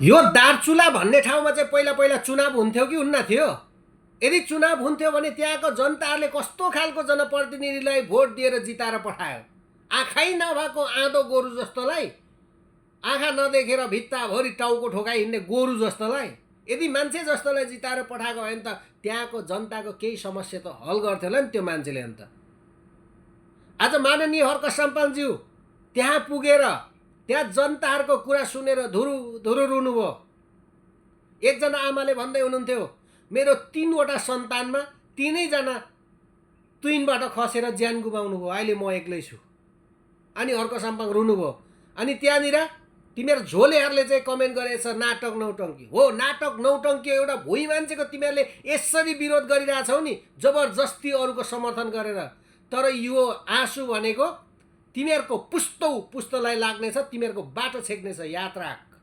यो दार्चुला भन्ने ठाउँमा चाहिँ पहिला पहिला चुनाव हुन्थ्यो कि हुन्न थियो? यदि चुनाव हुन्थ्यो भने त्यहाँको जनताहरूले कस्तो खालको जनप्रतिनिधिलाई भोट दिएर जिताएर पठायो? आँखै नभएको आँधो गोरु जस्तोलाई, आँखा नदेखेर भित्ताभरि टाउको ठोकाइ हिँड्ने गोरु जस्तोलाई, यदि मान्छे जस्तोलाई जिताएर पठाएको भयो भने त त्यहाँको जनताको केही समस्या त हल गर्थ्यो होला नि त्यो मान्छेले। अन्त आज माननीय हर्क सम्पालज्यू त्यहाँ पुगेर त्यहाँ जनताहरूको कुरा सुनेर धुरु धुरु रुनुभयो। एकजना आमाले भन्दै हुनुहुन्थ्यो, मेरो 3वटा सन्तानमा 3जना तुइनबाट खसेर ज्यान गुमाउनु भयो, अहिले म एक्लै छु। अनि हर्क सम्पाङ रुनुभयो। अनि त्यहाँनिर तिमीहरू झोलेहरूले चाहिँ कमेन्ट गरेछ नाटक नौटङ्की हो। नाटक नौटङ्की एउटा भुइँ मान्छेको तिमीहरूले यसरी विरोध गरिरहेछौ नि, जबरजस्ती अरूको समर्थन गरेर। तर यो आँसु भनेको तिमीहरूको पुस्तौलाई लाग्नेछ, तिमीहरूको बाटो छेक्नेछ, याद राख।